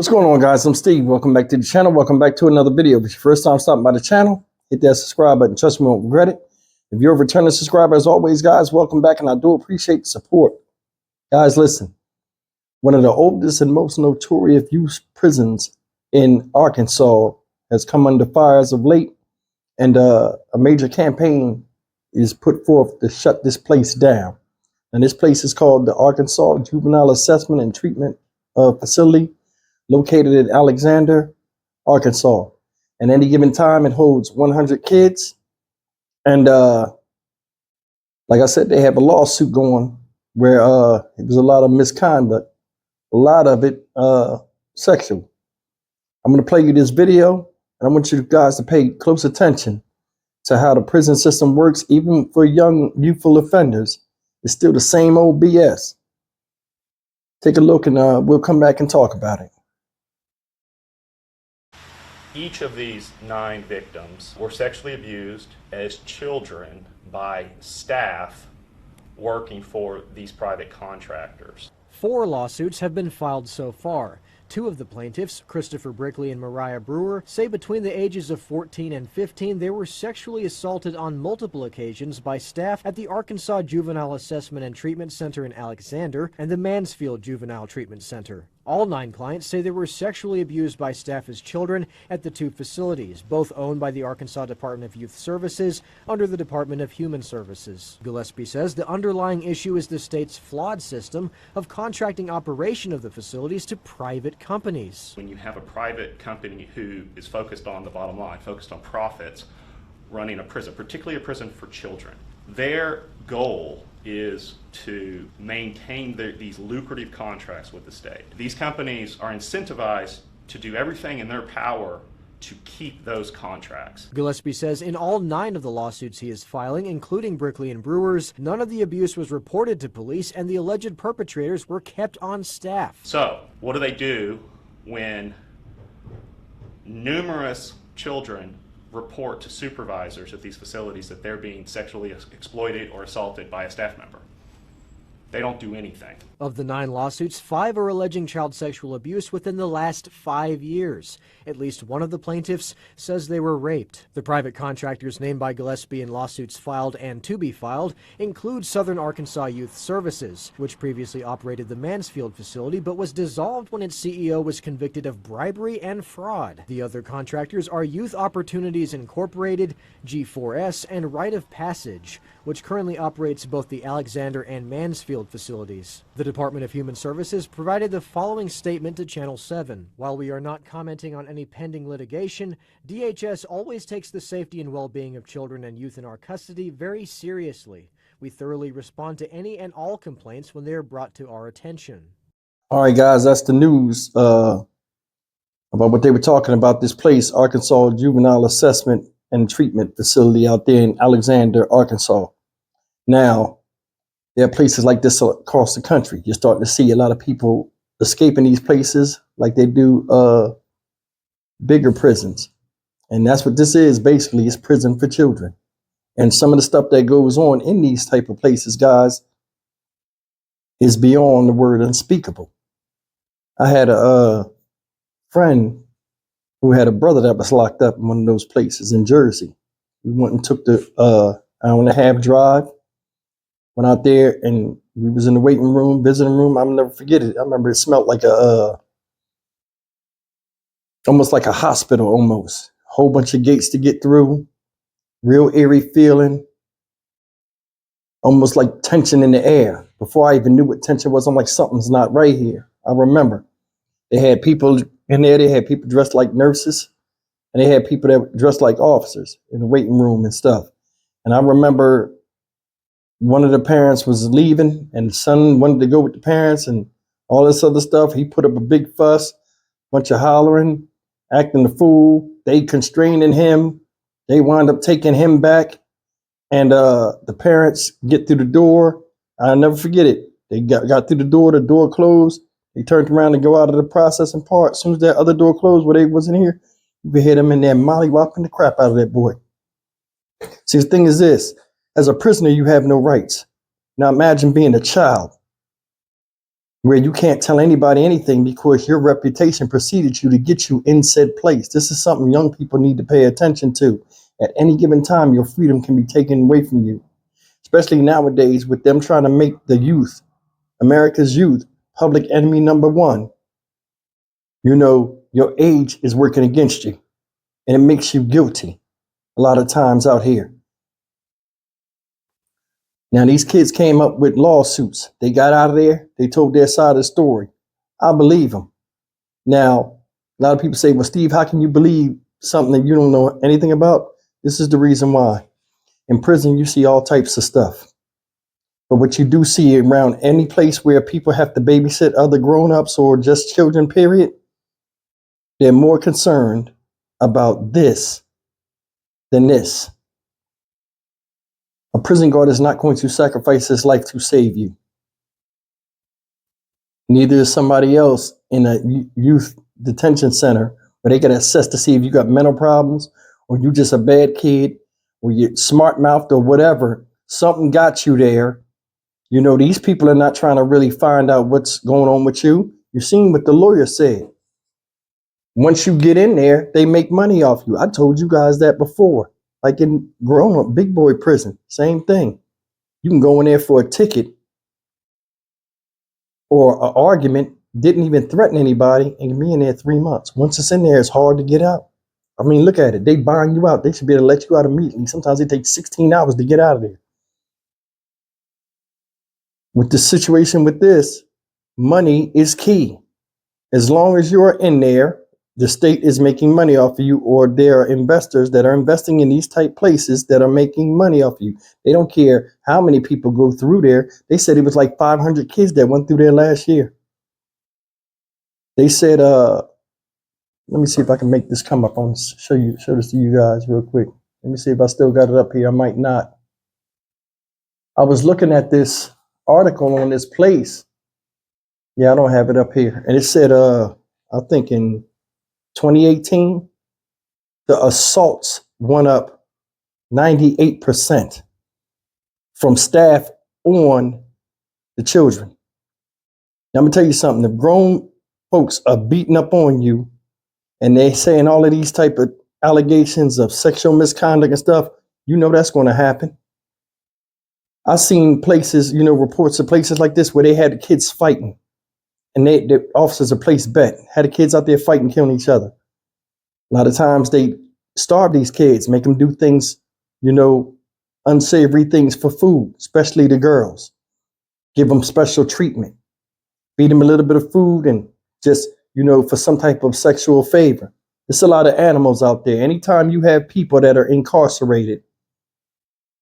What's going on, guys? I'm Steve. Welcome back to the channel. Welcome back to another video. If it's your first time stopping by the channel, hit that subscribe button. Trust me, you won't regret it. If you're a returning subscriber, as always, guys, welcome back, and I do appreciate the support. Guys, listen. One of the oldest and most notorious youth prisons in Arkansas has come under fire as of late, and a major campaign is put forth to shut this place down. And this place is called the Arkansas Juvenile Assessment and Treatment Facility, located in Alexander, Arkansas. And any given time, it holds 100 kids. And like I said, they have a lawsuit going where it was a lot of misconduct, a lot of it sexual. I'm going to play you this video, and I want you guys to pay close attention to how the prison system works, even for young, youthful offenders. It's still the same old BS. Take a look, and we'll come back and talk about it. Each of these 9 victims were sexually abused as children by staff working for these private contractors. 4 lawsuits have been filed so far. 2 of the plaintiffs, Christopher Brickley and Mariah Brewer, say between the ages of 14 and 15 they were sexually assaulted on multiple occasions by staff at the Arkansas Juvenile Assessment and Treatment Center in Alexander and the Mansfield Juvenile Treatment Center. All 9 clients say they were sexually abused by staff as children at the 2 facilities, both owned by the Arkansas Department of Youth Services under the Department of Human Services. Gillespie says the underlying issue is the state's flawed system of contracting operation of the facilities to private companies. When you have a private company who is focused on the bottom line, focused on profits, running a prison, particularly a prison for children, their goal is to maintain these lucrative contracts with the state. These companies are incentivized to do everything in their power to keep those contracts. Gillespie says in all 9 of the lawsuits he is filing, including Brickley and Brewer's, none of the abuse was reported to police and the alleged perpetrators were kept on staff. So, what do when numerous children report to supervisors at these facilities that they're being sexually exploited or assaulted by a staff member? They don't do anything. Of the 9 lawsuits, 5 are alleging child sexual abuse within the last 5 years. At least one of the plaintiffs says they were raped. The private contractors named by Gillespie in lawsuits filed and to be filed include Southern Arkansas Youth Services, which previously operated the Mansfield facility but was dissolved when its CEO was convicted of bribery and fraud. The other contractors are Youth Opportunities Incorporated, G4S, and Rite of Passage, which currently operates both the Alexander and Mansfield facilities. The Department of Human Services provided the following statement to Channel 7. While we are not commenting on any pending litigation, DHS always takes the safety and well-being of children and youth in our custody very seriously. We thoroughly respond to any and all complaints when they are brought to our attention. All right, guys, that's the news about what they were talking about. This place, Arkansas Juvenile Assessment and Treatment Facility out there in Alexander, Arkansas. Now, there are places like this across the country. You're starting to see a lot of people escaping these places like they do bigger prisons. And that's what this is, basically. It's prison for children. And some of the stuff that goes on in these type of places, guys, is beyond the word unspeakable. I had a friend who had a brother that was locked up in one of those places in Jersey. We went and took the hour-and-a-half drive, went out there, and we was in the waiting room, visiting room. I'll never forget it. I remember it smelled like almost like a hospital almost. Whole bunch of gates to get through, real eerie feeling, almost like tension in the air. Before I even knew what tension was, I'm like, something's not right here. I remember they had people in there, they had people dressed like nurses, and they had people that were dressed like officers in the waiting room and stuff. And I remember one of the parents was leaving, and the son wanted to go with the parents and all this other stuff. He put up a big fuss, bunch of hollering, acting the fool. They constraining him. They wound up taking him back. And the parents get through the door. I'll never forget it. They got through the door closed. They turned around to go out of the processing part. As soon as that other door closed where they wasn't here, you could hear them in there mollywopping the crap out of that boy. See, the thing is this. As a prisoner, you have no rights. Now imagine being a child where you can't tell anybody anything because your reputation preceded you to get you in said place. This is something young people need to pay attention to. At any given time, your freedom can be taken away from you, especially nowadays with them trying to make the youth, America's youth, public enemy number one. You know, your age is working against you, and it makes you guilty a lot of times out here. Now, these kids came up with lawsuits. They got out of there. They told their side of the story. I believe them. Now, a lot of people say, well, Steve, how can you believe something that you don't know anything about? This is the reason why. In prison, you see all types of stuff. But what you do see around any place where people have to babysit other grown-ups or just children, period, they're more concerned about this than this. A prison guard is not going to sacrifice his life to save you. Neither is somebody else in a youth detention center where they get assess to see if you got mental problems or you just a bad kid or you're smart mouthed or whatever. Something got you there. You know, these people are not trying to really find out what's going on with you. You're seeing what the lawyer said. Once you get in there, they make money off you. I told you guys that before. Like in grown up big boy prison, same thing. You can go in there for a ticket or an argument, didn't even threaten anybody, and be in there 3 months. Once it's in there, it's hard to get out. I mean, look at it. They bind you out. They should be able to let you out immediately. Sometimes it takes 16 hours to get out of there. With the situation with this, money is key. As long as you're in there, the state is making money off of you, or there are investors that are investing in these type places that are making money off of you. They don't care how many people go through there. They said it was like 500 kids that went through there last year. They said, let me see if I can make this come up. I want to show this to you guys real quick. Let me see if I still got it up here. I might not. I was looking at this article on this place. Yeah, I don't have it up here. And it said, I think in 2018, the assaults went up 98% from staff on the children. Now, I'm gonna tell you something. If grown folks are beating up on you and they saying all of these type of allegations of sexual misconduct and stuff, you know that's going to happen. I've seen places, you know, reports of places like this where they had the kids fighting, and the officers have placed bet, had the kids out there fighting, killing each other. A lot of times they starve these kids, make them do things, you know, unsavory things for food, especially the girls. Give them special treatment, feed them a little bit of food, and just, you know, for some type of sexual favor. There's a lot of animals out there. Anytime you have people that are incarcerated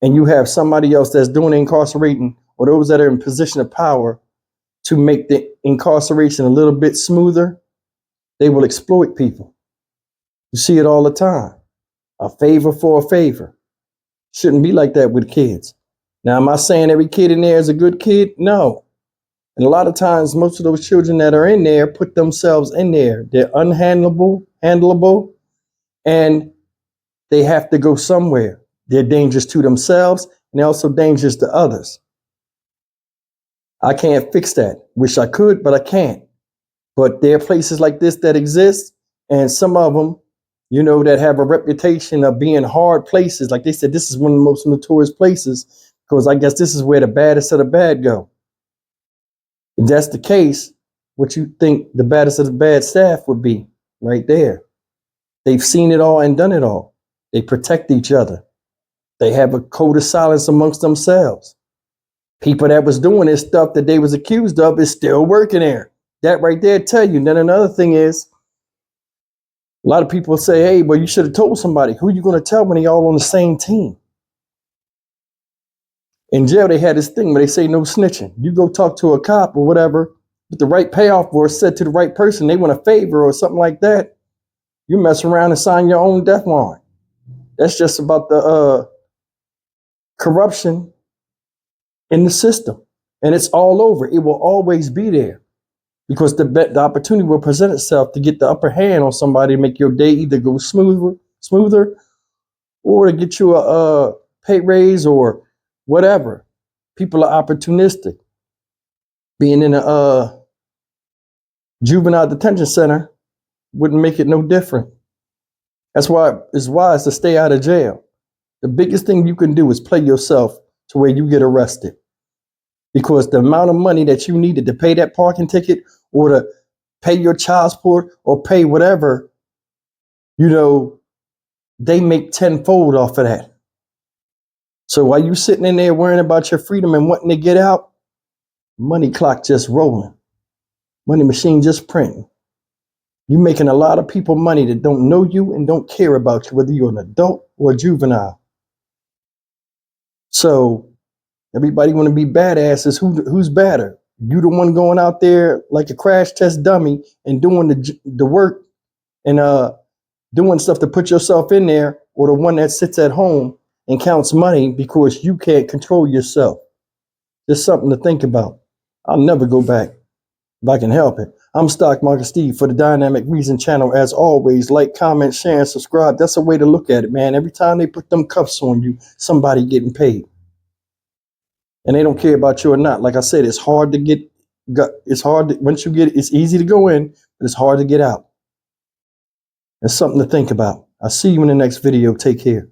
and you have somebody else that's doing incarcerating, or those that are in position of power to make the incarceration a little bit smoother, they will exploit people. You see it all the time. A favor for a favor. Shouldn't be like that with kids. Now, am I saying every kid in there is a good kid? No. And a lot of times, most of those children that are in there put themselves in there. They're handleable, and they have to go somewhere. They're dangerous to themselves, and they're also dangerous to others. I can't fix that. Wish I could, but I can't. But there are places like this that exist, and some of them, you know, that have a reputation of being hard places. Like they said, this is one of the most notorious places because I guess this is where the baddest of the bad go. If that's the case, what you think the baddest of the bad staff would be right there. They've seen it all and done it all. They protect each other. They have a code of silence amongst themselves. People that was doing this stuff that they was accused of is still working there. That right there tell you. Then another thing is, a lot of people say, hey, well, you should have told somebody. Who are you going to tell when they all on the same team? In jail, they had this thing where they say no snitching. You go talk to a cop or whatever, with the right payoff or said to the right person, they want a favor or something like that, you mess around and sign your own death warrant. That's just about the corruption in the system. And it's all over. It will always be there because the opportunity will present itself to get the upper hand on somebody to make your day either go smoother or to get you a pay raise or whatever. People are opportunistic. Being in a Juvenile detention center wouldn't make it no different. That's why it's wise to stay out of jail. The biggest thing you can do is play yourself to where you get arrested. Because the amount of money that you needed to pay that parking ticket or to pay your child support or pay whatever, they make tenfold off of that. So while you sitting in there worrying about your freedom and wanting to get out, money clock just rolling. Money machine just printing. You're making a lot of people money that don't know you and don't care about you, whether you're an adult or a juvenile. So everybody want to be badasses. Who's better? You the one going out there like a crash test dummy and doing the work and doing stuff to put yourself in there, or the one that sits at home and counts money because you can't control yourself? Just something to think about. I'll never go back if I can help it. I'm Stock Market Steve for the Dynamic Reason channel. As always, like, comment, share, and subscribe. That's a way to look at it, man. Every time they put them cuffs on you, somebody getting paid. And they don't care about you or not. Like I said, it's hard to get, once you get it, it's easy to go in, but it's hard to get out. It's something to think about. I'll see you in the next video. Take care.